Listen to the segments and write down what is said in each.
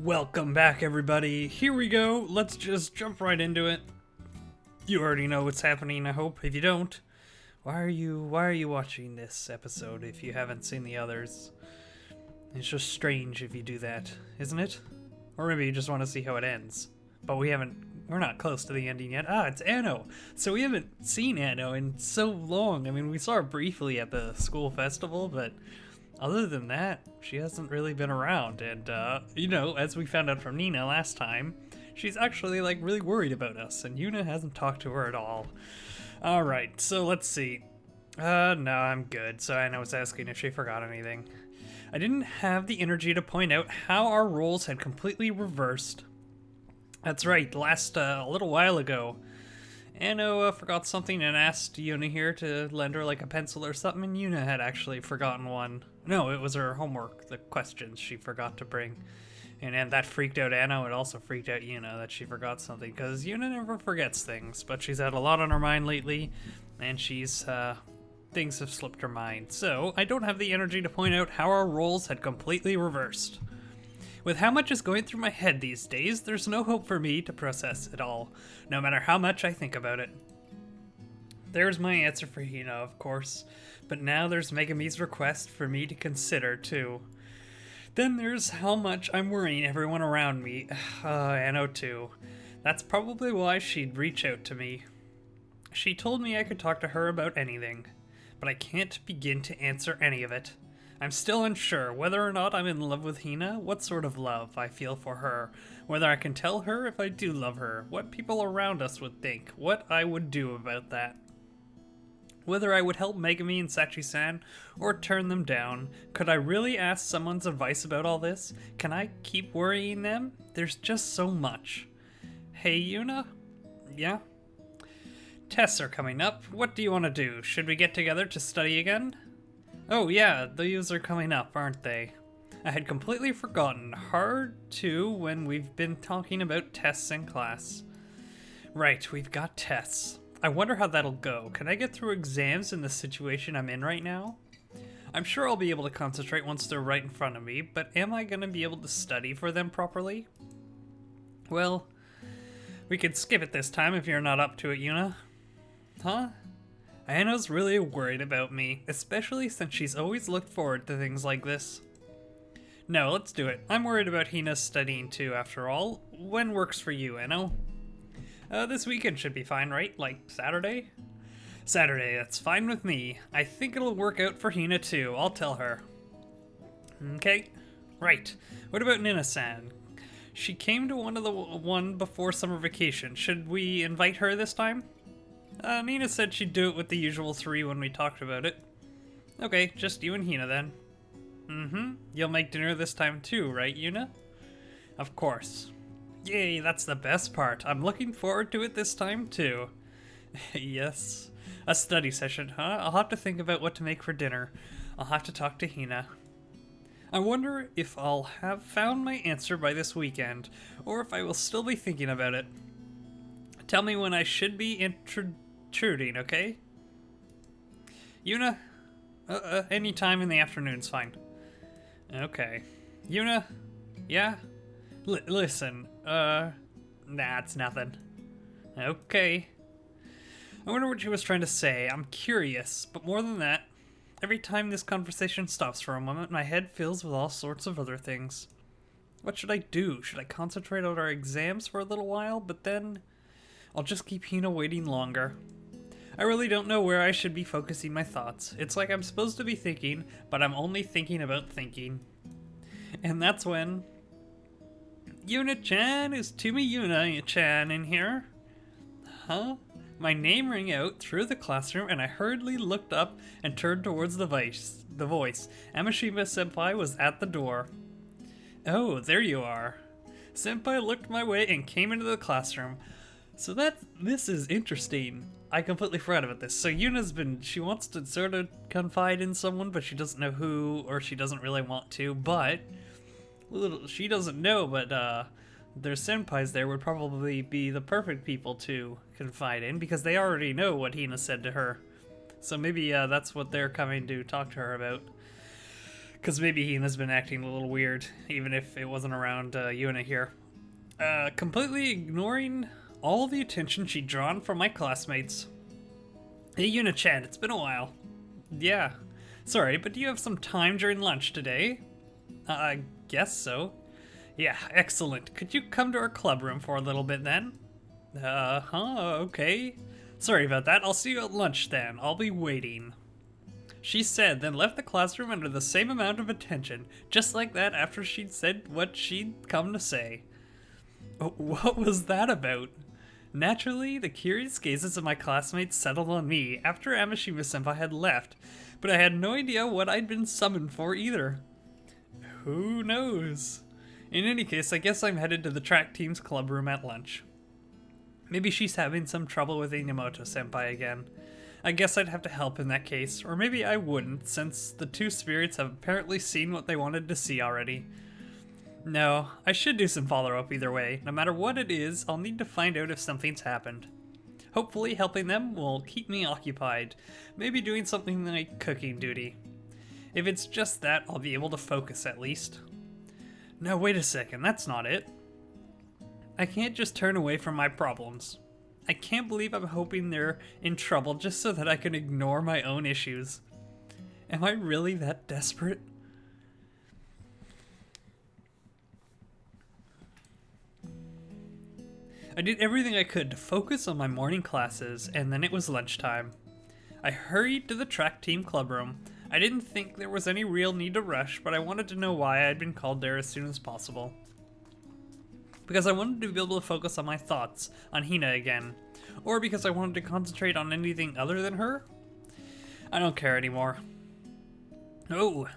Welcome back, everybody. Here we go. Let's just jump right into it. You already know what's happening, I hope. If you don't, why are you watching this episode if you haven't seen the others? It's just strange if you do that, isn't it? Or maybe you just want to see how it ends. But we're not close to the ending yet. It's Ano. So we haven't seen Ano in so long. I mean, we saw her briefly at the school festival, but other than that, she hasn't really been around. And, as we found out from Nina last time, she's actually, really worried about us. And Yuna hasn't talked to her at all. Alright, so let's see. No, I'm good. So Ano was asking if she forgot anything. I didn't have the energy to point out how our roles had completely reversed. That's right, a little while ago, Ano forgot something and asked Yuna here to lend her a pencil or something, and Yuna had actually forgotten one. No, it was her homework, the questions she forgot to bring. And that freaked out Ano. It also freaked out Yuna that she forgot something, because Yuna never forgets things, but she's had a lot on her mind lately, and things have slipped her mind. So, I don't have the energy to point out how our roles had completely reversed. With how much is going through my head these days, there's no hope for me to process it all, no matter how much I think about it. There's my answer for Hina, of course, but now there's Megami's request for me to consider, too. Then there's how much I'm worrying everyone around me, Ano too. That's probably why she'd reach out to me. She told me I could talk to her about anything, but I can't begin to answer any of it. I'm still unsure whether or not I'm in love with Hina, what sort of love I feel for her, whether I can tell her if I do love her, what people around us would think, what I would do about that. Whether I would help Megami and Sachi-san, or turn them down. Could I really ask someone's advice about all this? Can I keep worrying them? There's just so much. Hey, Yuna? Yeah? Tests are coming up. What do you want to do? Should we get together to study again? Oh yeah, those are coming up, aren't they? I had completely forgotten. Hard too when we've been talking about tests in class. Right, we've got tests. I wonder how that'll go. Can I get through exams in the situation I'm in right now? I'm sure I'll be able to concentrate once they're right in front of me, but am I going to be able to study for them properly? Well, we could skip it this time if you're not up to it, Yuna. Huh? Ano's really worried about me, especially since she's always looked forward to things like this. No, let's do it. I'm worried about Hina studying too, after all. When works for you, Ano? This weekend should be fine, right? Like Saturday? Saturday, that's fine with me. I think it'll work out for Hina too. I'll tell her. Okay. Right. What about Nina-san? She came to one before summer vacation. Should we invite her this time? Nina said she'd do it with the usual 3 when we talked about it. Okay, just you and Hina then. You'll make dinner this time too, right, Yuna? Of course. Yay, that's the best part. I'm looking forward to it this time too. Yes. A study session, huh? I'll have to think about what to make for dinner. I'll have to talk to Hina. I wonder if I'll have found my answer by this weekend, or if I will still be thinking about it. Tell me when I should be intruding, okay? Yuna? Any time in the afternoon's fine. Okay. Yuna? Yeah? Listen, nah, it's nothing. Okay. I wonder what she was trying to say. I'm curious, but more than that, every time this conversation stops for a moment, my head fills with all sorts of other things. What should I do? Should I concentrate on our exams for a little while, but then I'll just keep Hina waiting longer? I really don't know where I should be focusing my thoughts. It's like I'm supposed to be thinking, but I'm only thinking about thinking. And that's when Yuna-chan, is Tumi Yuna-chan in here? Huh? My name rang out through the classroom and I hurriedly looked up and turned towards the voice. Amashima Senpai was at the door. Oh, there you are. Senpai looked my way and came into the classroom. So this is interesting. I completely forgot about this. So she wants to sort of confide in someone, but she doesn't know who, or she doesn't really want to, but she doesn't know, but their senpais there would probably be the perfect people to confide in, because they already know what Hina said to her. So maybe that's what they're coming to talk to her about. Because maybe Hina's been acting a little weird, even if it wasn't around Yuna here. Completely ignoring all the attention she'd drawn from my classmates. Hey Yuna-chan, it's been a while. Yeah. Sorry, but do you have some time during lunch today? I guess so. Yeah, excellent. Could you come to our club room for a little bit then? Okay. Sorry about that. I'll see you at lunch then. I'll be waiting. She said, then left the classroom under the same amount of attention, just like that after she'd said what she'd come to say. What was that about? Naturally, the curious gazes of my classmates settled on me after Amashima-senpai had left, but I had no idea what I'd been summoned for either. Who knows? In any case, I guess I'm headed to the track team's club room at lunch. Maybe she's having some trouble with Inamoto-senpai again. I guess I'd have to help in that case, or maybe I wouldn't, since the two spirits have apparently seen what they wanted to see already. No, I should do some follow-up either way. No matter what it is, I'll need to find out if something's happened. Hopefully helping them will keep me occupied, maybe doing something like cooking duty. If it's just that, I'll be able to focus at least. No, wait a second, that's not it. I can't just turn away from my problems. I can't believe I'm hoping they're in trouble just so that I can ignore my own issues. Am I really that desperate? I did everything I could to focus on my morning classes, and then it was lunchtime. I hurried to the track team club room. I didn't think there was any real need to rush, but I wanted to know why I'd been called there as soon as possible. Because I wanted to be able to focus on my thoughts on Hina again, or because I wanted to concentrate on anything other than her? I don't care anymore. Oh.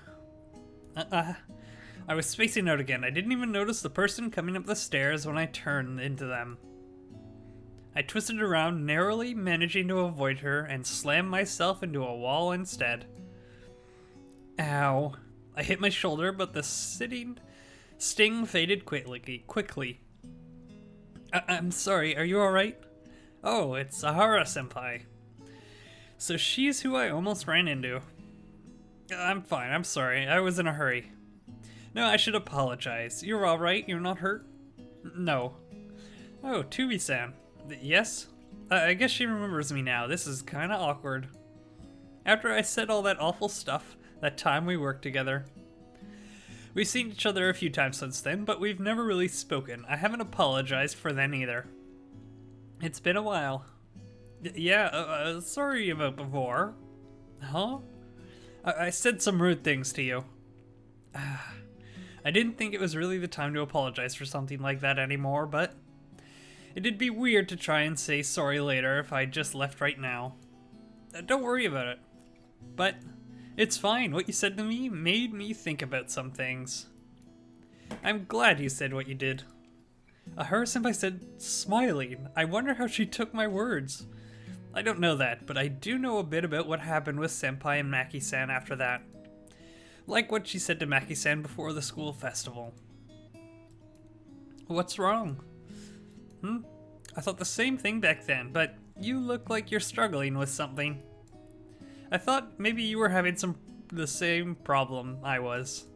I was spacing out again. I didn't even notice the person coming up the stairs when I turned into them. I twisted around, narrowly managing to avoid her, and slammed myself into a wall instead. Ow. I hit my shoulder, but the sting faded quickly. I'm sorry, are you alright? Oh, it's Sahara-senpai. So she's who I almost ran into. I'm fine, I'm sorry, I was in a hurry. No, I should apologize. You're alright, you're not hurt? No. Oh, Tubi-san. Yes? I guess she remembers me now. This is kinda awkward. After I said all that awful stuff, that time we worked together. We've seen each other a few times since then, but we've never really spoken. I haven't apologized for then either. It's been a while. Yeah, sorry about before. Huh? I said some rude things to you. I didn't think it was really the time to apologize for something like that anymore, but it'd be weird to try and say sorry later if I just left right now. Don't worry about it. But it's fine. What you said to me made me think about some things. I'm glad you said what you did. Ahura-senpai said, smiling. I wonder how she took my words. I don't know that, but I do know a bit about what happened with Senpai and Maki-san after that. Like what she said to Maki-san before the school festival. What's wrong? I thought the same thing back then, but you look like you're struggling with something. I thought maybe you were having the same problem I was.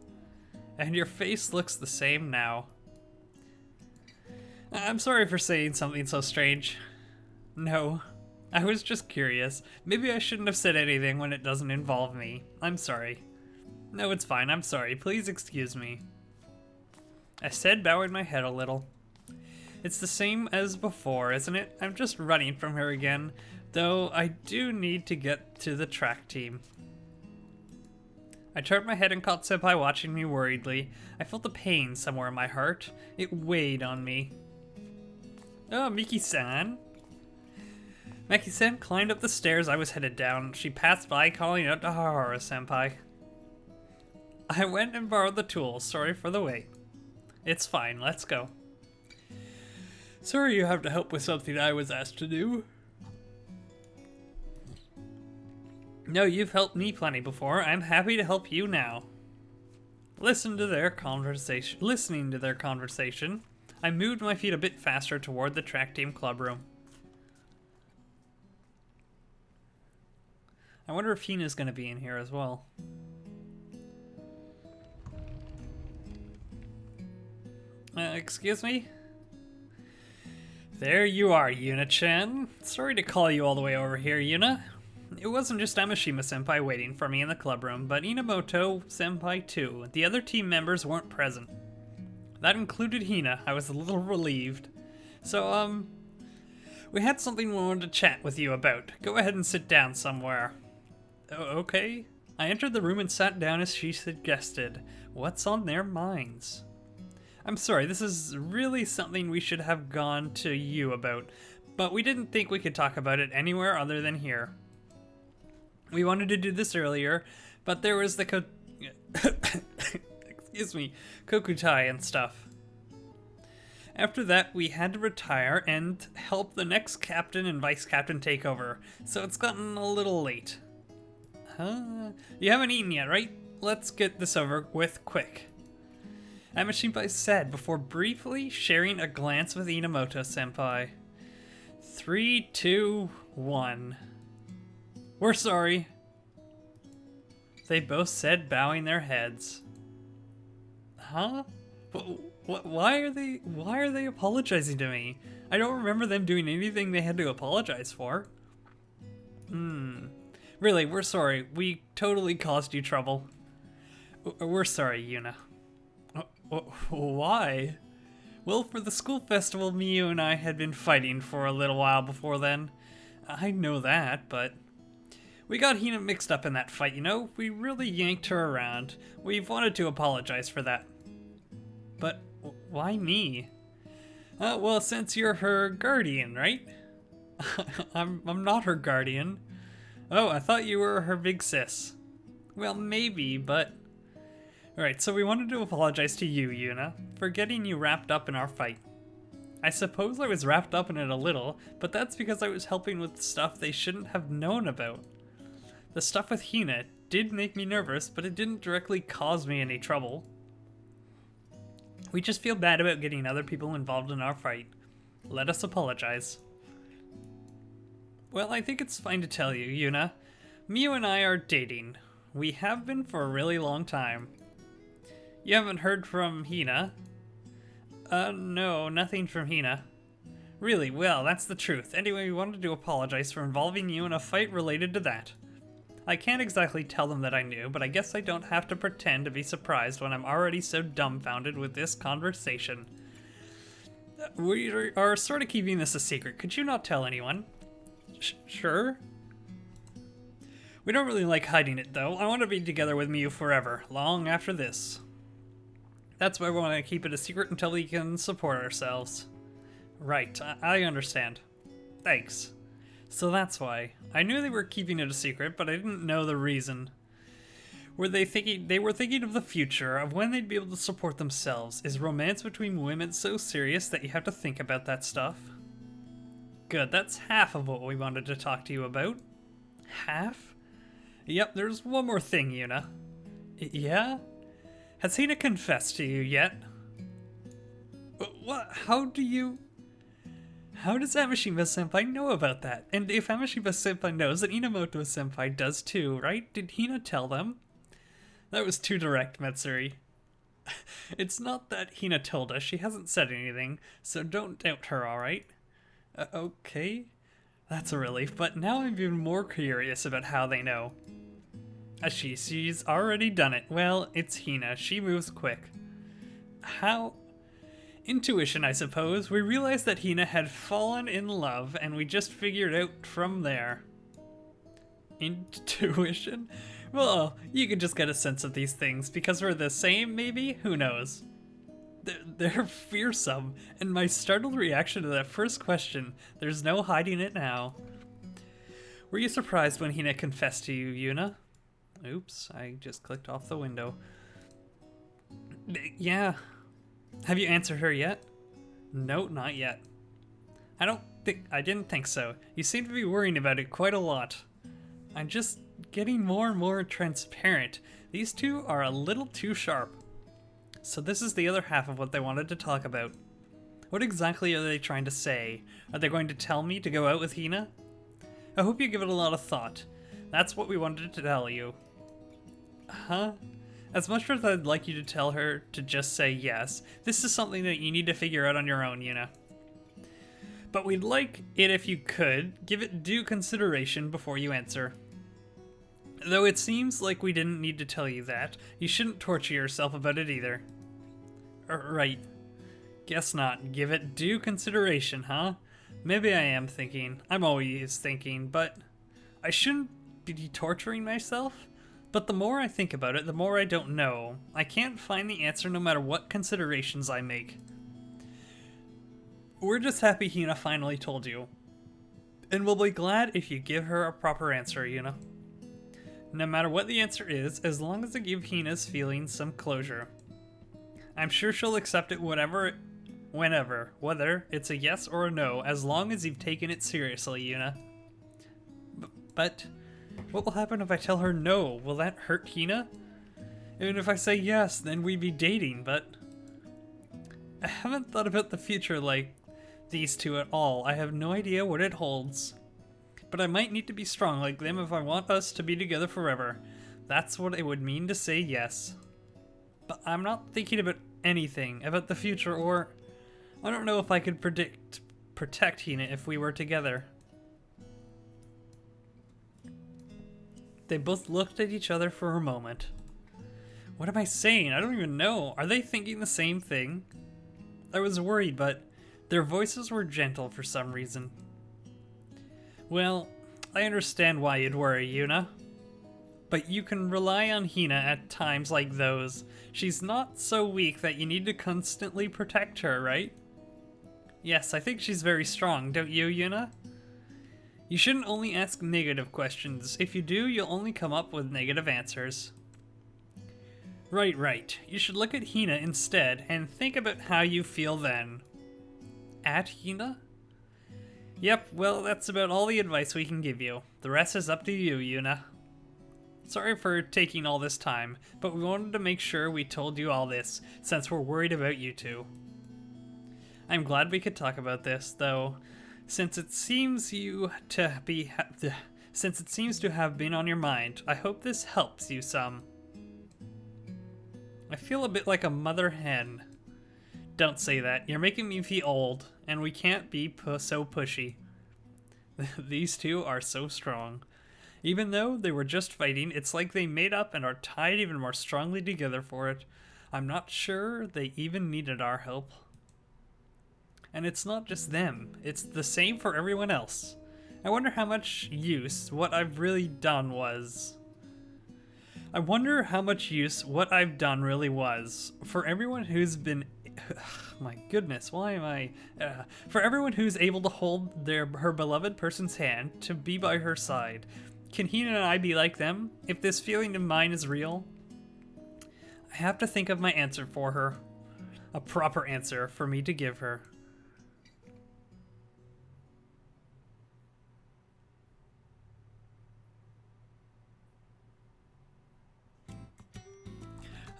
And your face looks the same now. I'm sorry for saying something so strange. No, I was just curious. Maybe I shouldn't have said anything when it doesn't involve me. I'm sorry. No, it's fine. I'm sorry. Please excuse me. I said, bowing my head a little. It's the same as before, isn't it? I'm just running from her again, though I do need to get to the track team. I turned my head and caught Senpai watching me worriedly. I felt the pain somewhere in my heart. It weighed on me. Oh, Miki-san. Maki-san climbed up the stairs I was headed down. She passed by, calling out to Hahara-senpai. I went and borrowed the tools. Sorry for the wait. It's fine. Let's go. Sorry you have to help with something I was asked to do. No, you've helped me plenty before. I'm happy to help you now. Listening to their conversation, I moved my feet a bit faster toward the track team club room. I wonder if Hina's going to be in here as well. Excuse me? There you are, Yuna-chan. Sorry to call you all the way over here, Yuna. It wasn't just Amashima-senpai waiting for me in the club room, but Inamoto-senpai too. The other team members weren't present. That included Hina. I was a little relieved. So, we had something we wanted to chat with you about. Go ahead and sit down somewhere. Okay. I entered the room and sat down as she suggested. What's on their minds? I'm sorry, this is really something we should have gone to you about, but we didn't think we could talk about it anywhere other than here. We wanted to do this earlier, but there was the excuse me, kokutai and stuff. After that, we had to retire and help the next captain and vice captain take over, so it's gotten a little late. You haven't eaten yet, right? Let's get this over with quick. Amashima said before briefly sharing a glance with Inamoto-senpai. 3, 2, 1. We're sorry. They both said, bowing their heads. Huh? Why are they apologizing to me? I don't remember them doing anything they had to apologize for. Really, we're sorry. We totally caused you trouble. We're sorry, Yuna. Why? Well, for the school festival, Miyu and I had been fighting for a little while before then. I know that, but we got Hina mixed up in that fight, you know? We really yanked her around. We've wanted to apologize for that. But why me? Well, since you're her guardian, right? I'm not her guardian. Oh, I thought you were her big sis. Well, maybe, but... Alright, so we wanted to apologize to you, Yuna, for getting you wrapped up in our fight. I suppose I was wrapped up in it a little, but that's because I was helping with stuff they shouldn't have known about. The stuff with Hina did make me nervous, but it didn't directly cause me any trouble. We just feel bad about getting other people involved in our fight. Let us apologize. Well, I think it's fine to tell you, Yuna. Miyu and I are dating. We have been for a really long time. You haven't heard from Hina? No, nothing from Hina. Really? Well, that's the truth. Anyway, we wanted to apologize for involving you in a fight related to that. I can't exactly tell them that I knew, but I guess I don't have to pretend to be surprised when I'm already so dumbfounded with this conversation. We are sort of keeping this a secret. Could you not tell anyone? Sure. We don't really like hiding it, though. I want to be together with Miyu forever, long after this. That's why we want to keep it a secret until we can support ourselves. Right, I understand. Thanks. So that's why. I knew they were keeping it a secret, but I didn't know the reason. They were thinking of the future, of when they'd be able to support themselves. Is romance between women so serious that you have to think about that stuff? Good, that's half of what we wanted to talk to you about. Half? Yep, there's one more thing, Yuna. Yeah? Has Hina confessed to you yet? What? How does Amashima-senpai know about that? And if Amashima-senpai knows, then Inamoto-senpai does too, right? Did Hina tell them? That was too direct, Matsuri. It's not that Hina told us. She hasn't said anything, so don't doubt her, alright? Okay. That's a relief, but now I'm even more curious about how they know. She's already done it. Well, it's Hina. She moves quick. How? Intuition, I suppose. We realized that Hina had fallen in love, and we just figured out from there. Intuition? Well, you can just get a sense of these things. Because we're the same, maybe? Who knows? They're fearsome, and my startled reaction to that first question, there's no hiding it now. Were you surprised when Hina confessed to you, Yuna? Oops, I just clicked off the window. Yeah. Have you answered her yet? No, not yet. I didn't think so. You seem to be worrying about it quite a lot. I'm just getting more and more transparent. These two are a little too sharp. So this is the other half of what they wanted to talk about. What exactly are they trying to say? Are they going to tell me to go out with Hina? I hope you give it a lot of thought. That's what we wanted to tell you. Huh? As much as I'd like you to tell her to just say yes, this is something that you need to figure out on your own, Yuna. But we'd like it if you could give it due consideration before you answer. Though it seems like we didn't need to tell you that, you shouldn't torture yourself about it either. Right. Guess not. Give it due consideration, huh? Maybe I am thinking. I'm always thinking, but I shouldn't be torturing myself? But the more I think about it, the more I don't know. I can't find the answer no matter what considerations I make. We're just happy Hina finally told you. And we'll be glad if you give her a proper answer, Yuna. No matter what the answer is, as long as it gives Hina's feelings some closure. I'm sure she'll accept it whenever, whether it's a yes or a no, as long as you've taken it seriously, Yuna. But what will happen if I tell her no? Will that hurt Hina? Even if I say yes, then we'd be dating, but I haven't thought about the future like these two at all. I have no idea what it holds. But I might need to be strong like them if I want us to be together forever. That's what it would mean to say yes. But I'm not thinking about anything, about the future, or I don't know if I could protect Hina if we were together. They both looked at each other for a moment. What am I saying? I don't even know. Are they thinking the same thing? I was worried, but their voices were gentle for some reason. Well, I understand why you'd worry, Yuna. But you can rely on Hina at times like those. She's not so weak that you need to constantly protect her, right? Yes, I think she's very strong, don't you, Yuna? You shouldn't only ask negative questions. If you do, you'll only come up with negative answers. Right. You should look at Hina instead and think about how you feel then. At Hina? Yep, well, that's about all the advice we can give you. The rest is up to you, Yuna. Sorry for taking all this time, but we wanted to make sure we told you all this, since we're worried about you two. I'm glad we could talk about this, though, since it seems to have been on your mind. I hope this helps you some. I feel a bit like a mother hen. Don't say that. You're making me feel old, and we can't be so pushy. These two are so strong. Even though they were just fighting, it's like they made up and are tied even more strongly together for it. I'm not sure they even needed our help. And it's not just them. It's the same for everyone else. I wonder how much use what I've really done was. For everyone who's been... My goodness, why am I... For everyone who's able to hold her beloved person's hand, to be by her side. Can Hina and I be like them? If this feeling of mine is real? I have to think of my answer for her. A proper answer for me to give her.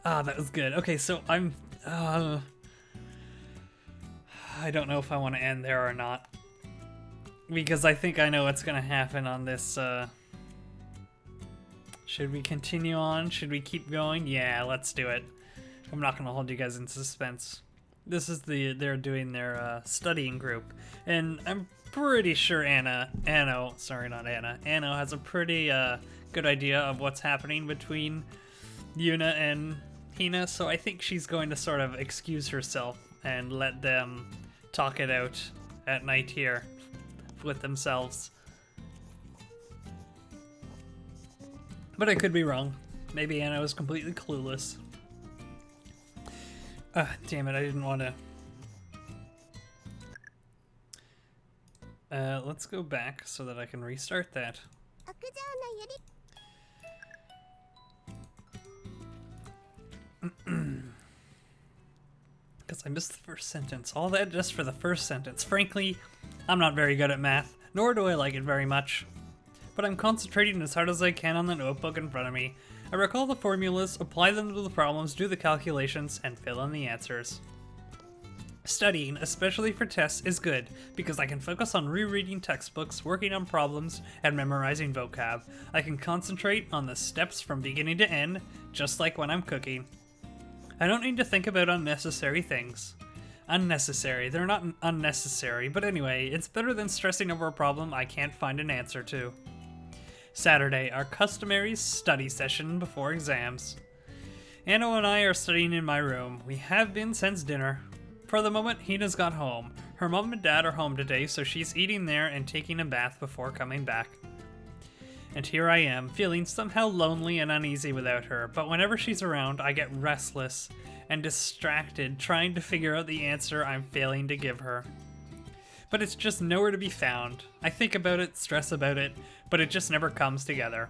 Ah, that was good. Okay, so I'm... I don't know if I want to end there or not. Because I think I know what's going to happen on this, Should we continue on? Should we keep going? Yeah, let's do it. I'm not going to hold you guys in suspense. This is they're doing their studying group. And I'm pretty sure Anno has a pretty good idea of what's happening between Yuna and Hina, so I think she's going to sort of excuse herself and let them talk it out at night here with themselves. But I could be wrong. Maybe Anna was completely clueless. Damn it, I didn't want to... let's go back so that I can restart that. Because I missed the first sentence. All that just for the first sentence. Frankly, I'm not very good at math, nor do I like it very much. But I'm concentrating as hard as I can on the notebook in front of me. I recall the formulas, apply them to the problems, do the calculations, and fill in the answers. Studying, especially for tests, is good because I can focus on rereading textbooks, working on problems, and memorizing vocab. I can concentrate on the steps from beginning to end, just like when I'm cooking. I don't need to think about unnecessary things. Unnecessary, they're not unnecessary, but anyway, it's better than stressing over a problem I can't find an answer to. Saturday, our customary study session before exams. Ano and I are studying in my room. We have been since dinner. For the moment, Hina's got home. Her mom and dad are home today, so she's eating there and taking a bath before coming back. And here I am, feeling somehow lonely and uneasy without her, but whenever she's around, I get restless and distracted trying to figure out the answer I'm failing to give her. But it's just nowhere to be found. I think about it, stress about it, but it just never comes together.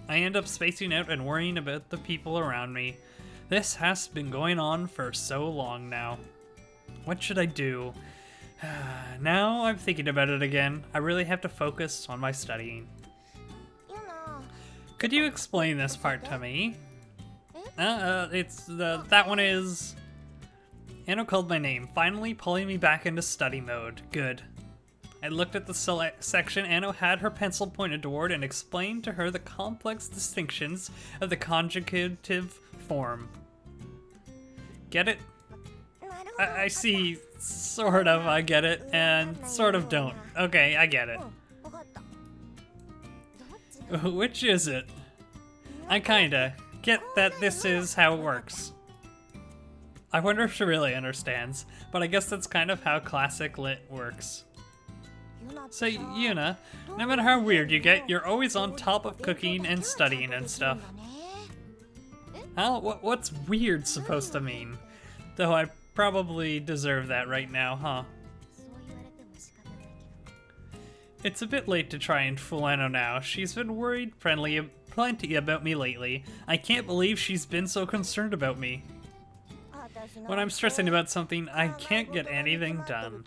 I end up spacing out and worrying about the people around me. This has been going on for so long now. What should I do? Now I'm thinking about it again. I really have to focus on my studying. Could you explain this part to me? That one is... Ano called my name, finally pulling me back into study mode. Good. I looked at the section Ano had her pencil pointed toward and explained to her the complex distinctions of the conjugative form. Get it? I see, sort of, I get it, and sort of don't. Okay, I get it. Which is it? I kinda get that this is how it works. I wonder if she really understands, but I guess that's kind of how classic lit works. So, Yuna, no matter how weird you get, you're always on top of cooking and studying and stuff. What's weird supposed to mean? Though I probably deserve that right now, huh? It's a bit late to try and fool Ano now. She's been worried plenty about me lately. I can't believe she's been so concerned about me. When I'm stressing about something, I can't get anything done.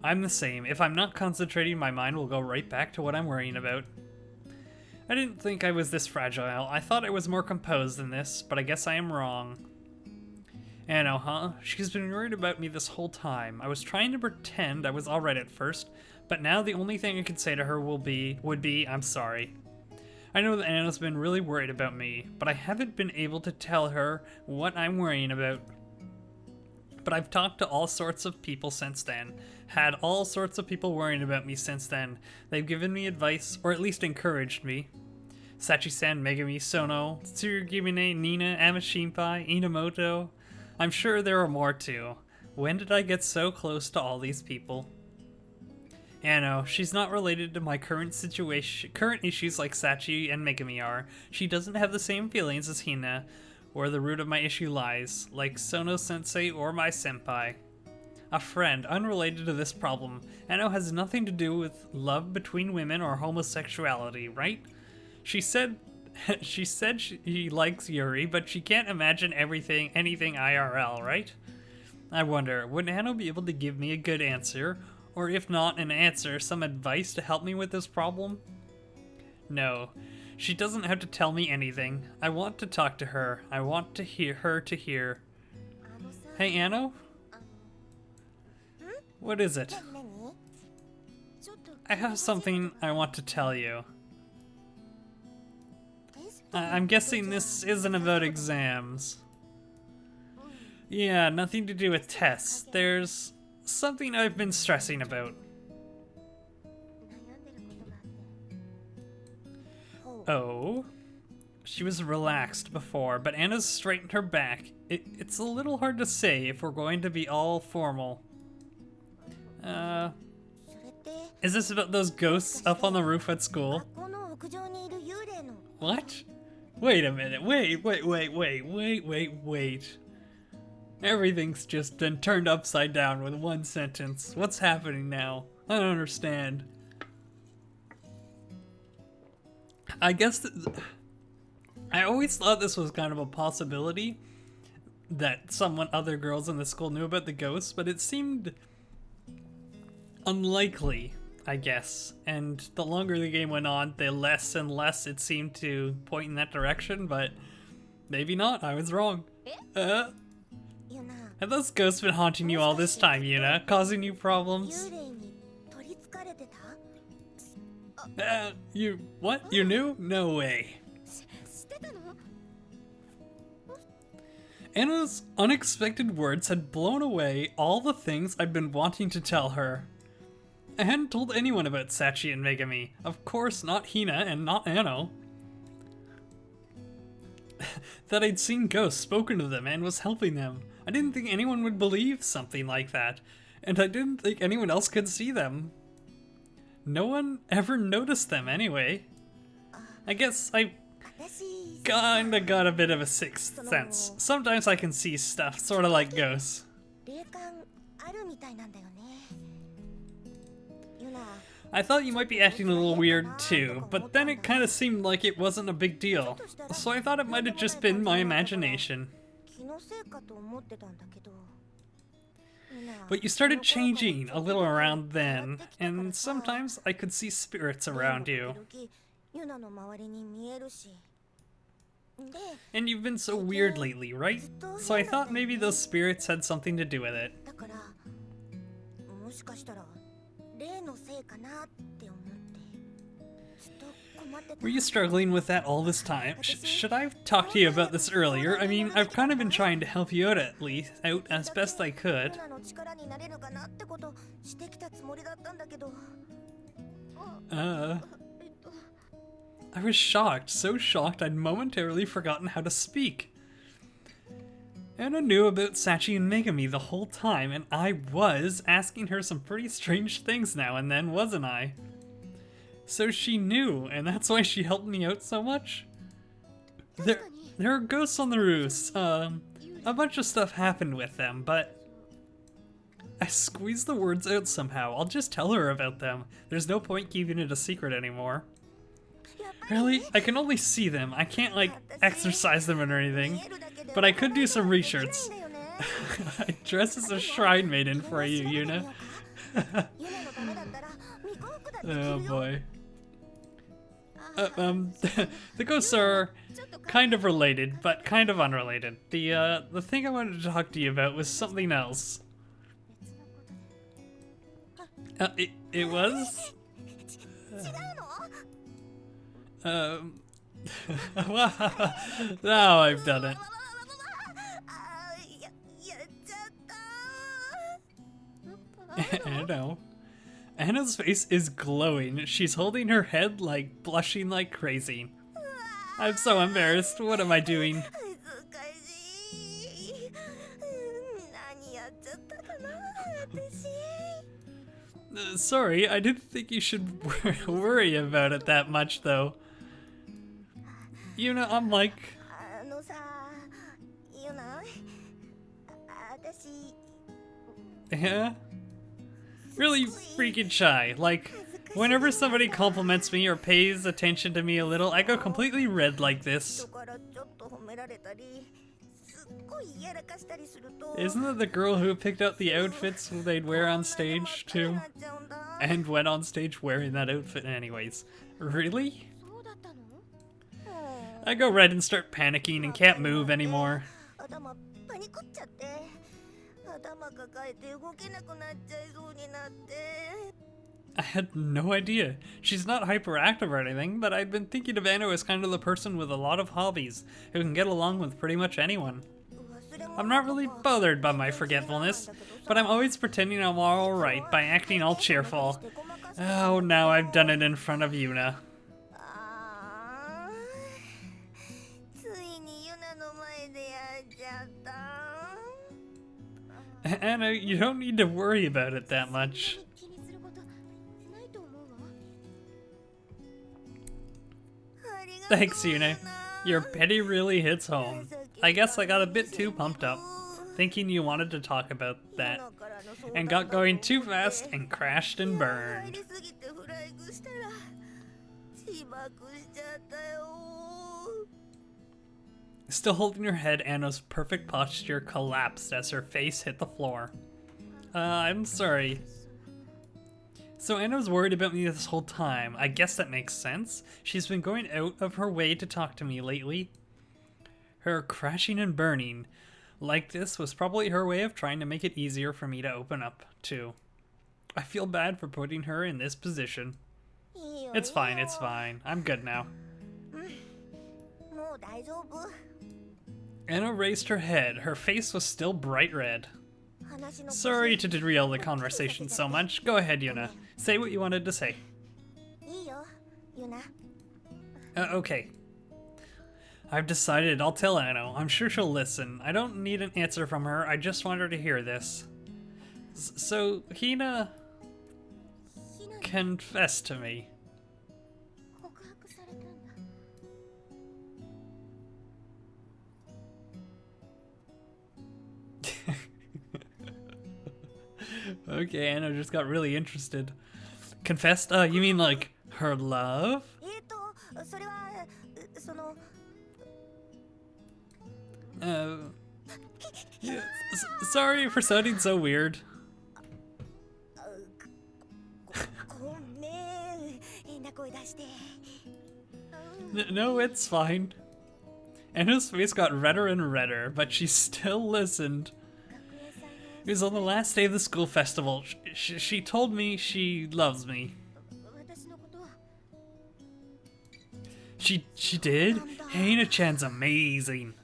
I'm the same. If I'm not concentrating, my mind will go right back to what I'm worrying about. I didn't think I was this fragile. I thought I was more composed than this, but I guess I am wrong. Ano, huh? She's been worried about me this whole time. I was trying to pretend I was alright at first, but now the only thing I could say to her would be, I'm sorry. I know that Ano's been really worried about me, but I haven't been able to tell her what I'm worrying about. But I've talked to all sorts of people since then. Had all sorts of people worrying about me since then. They've given me advice, or at least encouraged me. Sachi-san, Megami, Sono, Tsurugimine, Nina, Amashinpai, Inamoto. I'm sure there are more too. When did I get so close to all these people? Ano, she's not related to my current issues like Sachi and Megami are. She doesn't have the same feelings as Hina, where the root of my issue lies, like Sono-sensei or my senpai. A friend, unrelated to this problem. Ano has nothing to do with love between women or homosexuality, right? She said she likes Yuri, but she can't imagine anything IRL, right? I wonder, would Ano be able to give me a good answer? Or if not an answer, some advice to help me with this problem? No. She doesn't have to tell me anything. I want to talk to her. I want to hear her to hear. Hey, Ano? What is it? I have something I want to tell you. I'm guessing this isn't about exams. Yeah, nothing to do with tests. There's something I've been stressing about. Oh? She was relaxed before, but Anna's straightened her back. It's a little hard to say if we're going to be all formal. Is this about those ghosts up on the roof at school? What? Wait a minute, wait. Everything's just been turned upside down with one sentence. What's happening now? I don't understand. I guess I always thought this was kind of a possibility that other girls in the school knew about the ghosts, but it seemed unlikely, I guess. And the longer the game went on, the less and less it seemed to point in that direction, but Maybe not, I was wrong. Have ユナ those ghosts been haunting you all this time, Yuna? Causing you 幽 problems? 霊に取りつかれてた What? You knew? No way. してたの Anna's unexpected words had blown away all the things I'd been wanting to tell her. I hadn't told anyone about Sachi and Megami. Of course, not Hina and not Anno. That I'd seen ghosts, spoken to them, and was helping them. I didn't think anyone would believe something like that, and I didn't think anyone else could see them. No one ever noticed them anyway. I guess I 私 kinda got a bit of a sixth sense. Sometimes I can see stuff, sorta like ghosts. 霊感あるみたいなんだよねユナ I thought you might be acting a little weird too, but then it kinda seemed like it wasn't a big deal. So I thought it might have just been my imagination. 気のせいかと思ってたんだけど But you started changing a little around then, and sometimes I could see spirits around you. ユナの周りに見えるしで And you've been so weird lately, right? So I thought maybe those spirits had something to do with it. だからもしかしたら霊のせいかなって思ってずっと困ってた Were you struggling with that all this time? Should I have talked to you about this earlier? I mean, I've kind of been trying to help you out out as best I could. ユナの力になれるかなってことしてきたつもりだったんだけど I was shocked, so shocked I'd momentarily forgotten how to speak. Anna knew about Sachi and Megami the whole time, and I was asking her some pretty strange things now and then, wasn't I? So she knew, and that's why she helped me out so much? There are ghosts on the roofs. A bunch of stuff happened with them, but I squeezed the words out somehow. I'll just tell her about them. There's no point keeping it a secret anymore. Really? I can only see them. I can't, like, exercise them or anything. But I could do some research. I dress as a shrine maiden for you, Yuna. Oh boy. The ghosts are kind of related, but kind of unrelated. The thing I wanted to talk to you about was something else. It was? Now I've done it. やっちゃった Anna. Anna's face is glowing. She's holding her head like blushing like crazy. I'm so embarrassed. What am I doing? 恥ずかしい何やっちゃったかな私 Sorry, I didn't think you should worry about it that much, though. Yuna, I'm like... あのさユナ私 Yeah? Really freaking shy. Like, whenever somebody compliments me or pays attention to me a little, I go completely red like this. 人からちょっと褒められたりすっごいやらかしたりすると Isn't it the girl who picked out the outfits they'd wear on stage, too? なっちゃうんだ And went on stage wearing that outfit anyways. Really? そうだったの I go red and start panicking and can't move anymore. 頭パニクっちゃって頭抱えて動けなくなっちゃいそうになって I had no idea. She's not hyperactive or anything, but I'd been thinking of Anna as kind of the person with a lot of hobbies, who can get along with pretty much anyone. I'm not really bothered by my forgetfulness, but I'm always pretending I'm alright by acting all cheerful. Oh, now I've done it in front of Yuna. あーついにユナの前でやっちゃった Anna, you don't need to worry about it that much. 気にすることないと思うわ Thanks, Yuna. Your pity really hits home. I guess I got a bit too pumped up, thinking you wanted to talk about that, and got going too fast and crashed and burned. Still holding her head, Anna's perfect posture collapsed as her face hit the floor. I'm sorry. So Anna was worried about me this whole time. I guess that makes sense. She's been going out of her way to talk to me lately. Her crashing and burning like this was probably her way of trying to make it easier for me to open up, too. I feel bad for putting her in this position. It's fine, it's fine. I'm good now. Anna raised her head. Her face was still bright red. Sorry to derail the conversation so much. Go ahead, Yuna. Say what you wanted to say. Okay. I've decided I'll tell Anno. I'm sure she'll listen. I don't need an answer from her. I just want her to hear this. So, Hina confessed to me. Okay, Anna just got really interested. Confessed? You mean like her love? Yeah, sorry for sounding so weird. No, it's fine. Anna's face got redder and redder, but she still listened. It was on the last day of the school festival. She told me she loves me. She did? Hina-chan's amazing.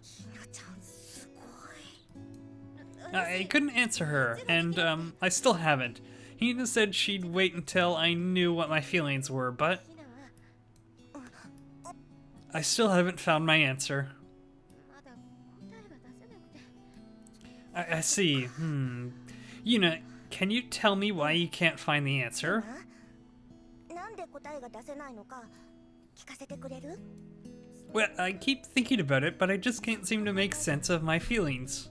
I couldn't answer her, and I still haven't. Hina said she'd wait until I knew what my feelings were, but I still haven't found my answer. I see. Yuna, can you tell me why you can't find the answer? Well, I keep thinking about it, but I just can't seem to make sense of my feelings.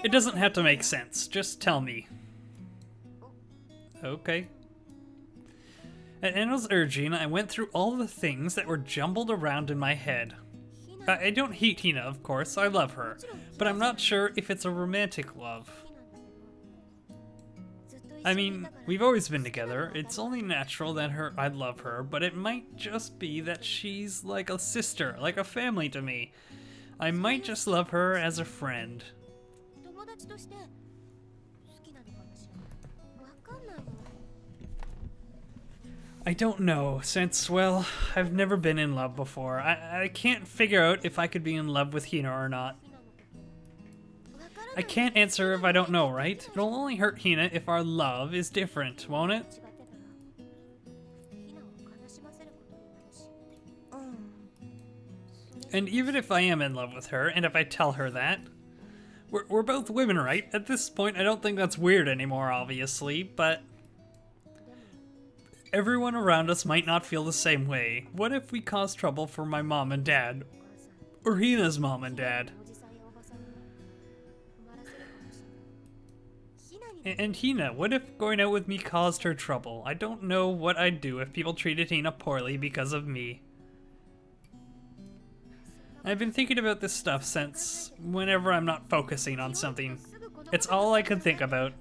It doesn't have to make sense. Just tell me. Okay. At Anna's urging, I went through all the things that were jumbled around in my head. I don't hate Hina, of course. I love her. But I'm not sure if it's a romantic love. I mean, we've always been together. It's only natural that I love her, but it might just be that she's like a sister, like a family to me. I might just love her as a friend. I don't know, since, well, I've never been in love before. I can't figure out if I could be in love with Hina or not. I can't answer if I don't know, right? It'll only hurt Hina if our love is different, won't it? And even if I am in love with her, and if I tell her that, we're both women, right? At this point, I don't think that's weird anymore, obviously, but everyone around us might not feel the same way. What if we cause trouble for my mom and dad? Or Hina's mom and dad? And Hina, what if going out with me caused her trouble? I don't know what I'd do if people treated Hina poorly because of me. I've been thinking about this stuff since whenever I'm not focusing on something. It's all I could think about.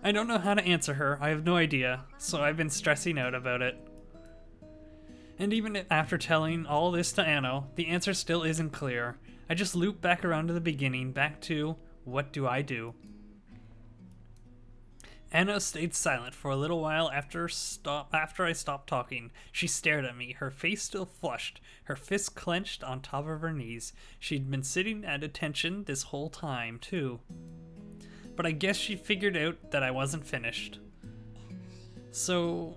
I don't know how to answer her, I have no idea, so I've been stressing out about it. And even after telling all this to Anno, the answer still isn't clear. I just loop back around to the beginning, back to, what do I do? Anna stayed silent for a little while after I stopped talking. She stared at me, her face still flushed, her fists clenched on top of her knees. She'd been sitting at attention this whole time, too. But I guess she figured out that I wasn't finished. So...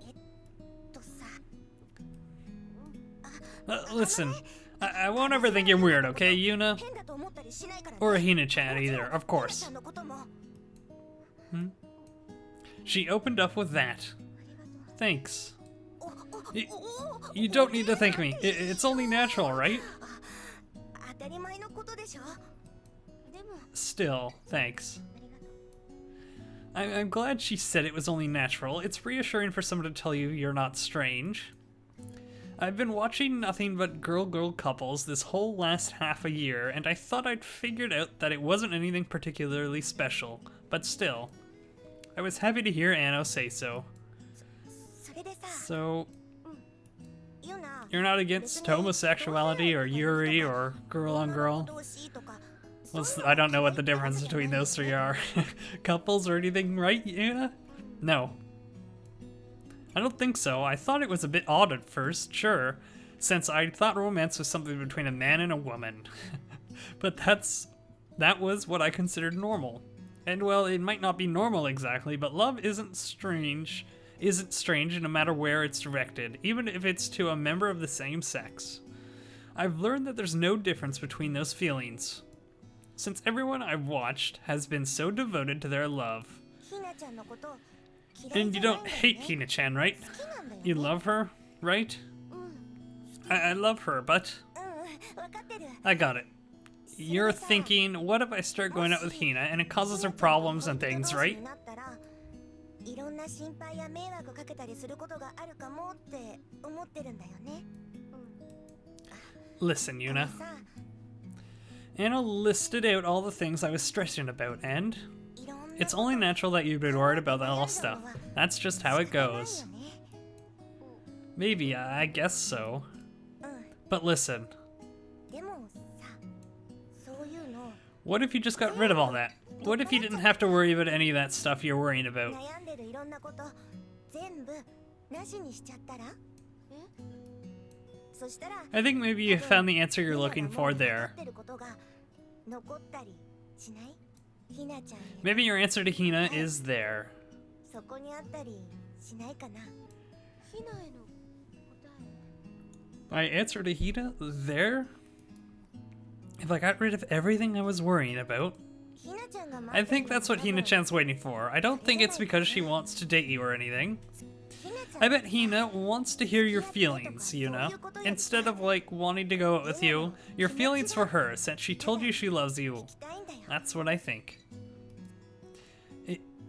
listen, I won't ever think you're weird, okay, Yuna? Or a Hina-chan either, of course. She opened up with that. Thanks. You don't need to thank me. It's only natural, right? Still, thanks. I'm glad she said it was only natural. It's reassuring for someone to tell you you're not strange. I've been watching nothing but girl-girl couples this whole last half a year, and I thought I'd figured out that it wasn't anything particularly special, but still. I was happy to hear Anno say so. So, You're not against homosexuality or Yuri or girl on girl? I don't know what the difference between those three are. Couples or anything, right, Yuna? No. I don't think so. I thought it was a bit odd at first, sure, since I thought romance was something between a man and a woman. But that was what I considered normal. And well, it might not be normal exactly, but love isn't strange no matter where it's directed, even if it's to a member of the same sex. I've learned that there's no difference between those feelings, since everyone I've watched has been so devoted to their love. And you don't hate Hina-chan, right? You love her, right? I love her, but... I got it. You're thinking, what if I start going out with Hina and it causes her problems and things, right? Listen, Yuna. Anna listed out all the things I was stressing about, and it's only natural that you'd be worried about all stuff. That's just how it goes. Maybe, I guess so. But listen. What if you just got rid of all that? What if you didn't have to worry about any of that stuff you're worrying about? I think maybe you found the answer you're looking for there. Maybe your answer to Hina is there. My answer to Hina? There? If I got rid of everything I was worrying about, I think that's what Hina-chan's waiting for. I don't think it's because she wants to date you or anything. I bet Hina wants to hear your feelings, Yuna. Instead of, like, wanting to go out with you, your feelings for her, since she told you she loves you. That's what I think.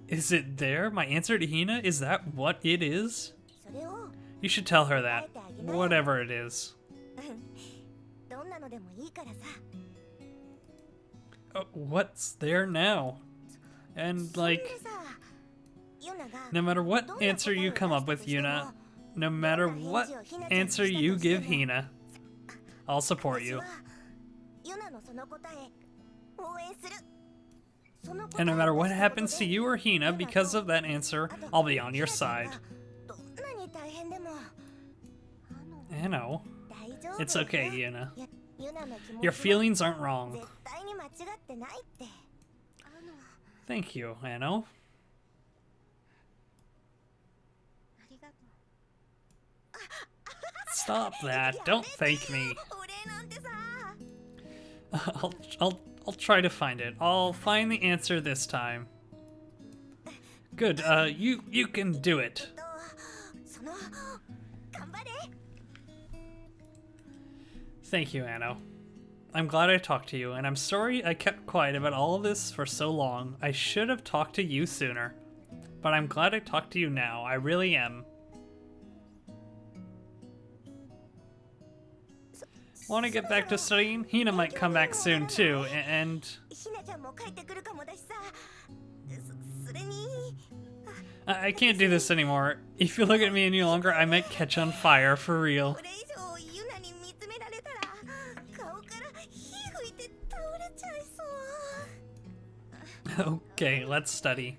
Is it there? My answer to Hina? Is that what it is? You should tell her that. Whatever it is. What's there now? And, like... No matter what answer you come up with, Yuna, no matter what answer you give Hina, I'll support you. And no matter what happens to you or Hina because of that answer, I'll be on your side. I know. It's okay, Yuna. Your feelings aren't wrong. Thank you, Ano. Stop that. Don't thank me. I'll try to find it. I'll find the answer this time. Good. You can do it. Thank you, Ano. I'm glad I talked to you, and I'm sorry I kept quiet about all of this for so long. I should have talked to you sooner. But I'm glad I talked to you now. I really am. Want to get back to studying? Hina might come back soon too, and... I can't do this anymore. If you look at me any longer, I might catch on fire, for real. Okay, let's study.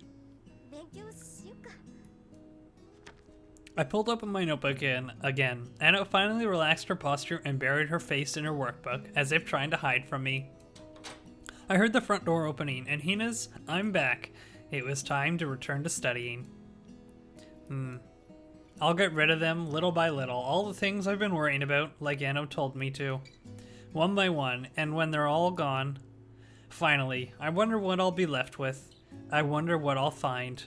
I pulled open my notebook again. Anna finally relaxed her posture and buried her face in her workbook, as if trying to hide from me. I heard the front door opening, and Hina's "I'm back." It was time to return to studying. I'll get rid of them little by little, all the things I've been worrying about, like Anna told me to. One by one, and when they're all gone, finally, I wonder what I'll be left with. I wonder what I'll find.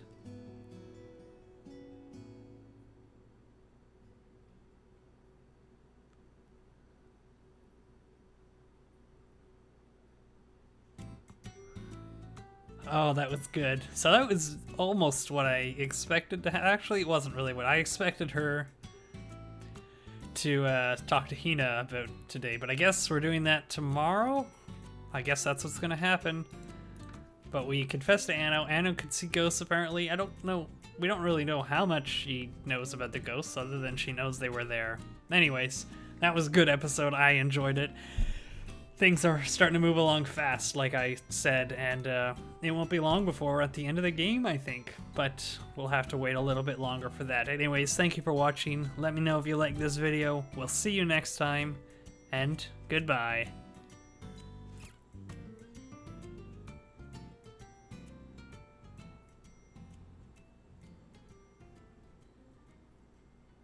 Oh, that was good. So that was almost what I expected to actually, it wasn't really what I expected her to talk to Hina about today, but I guess we're doing that tomorrow? I guess that's what's gonna happen. But we confessed to Ano. Ano could see ghosts, apparently. I don't know. We don't really know how much she knows about the ghosts, other than she knows they were there. anyways, that was a good episode. I enjoyed it. Things are starting to move along fast, like I said, and it won't be long before we're at the end of the game, I think. But we'll have to wait a little bit longer for that. Anyways, thank you for watching. Let me know if you like this video. We'll see you next time, and goodbye.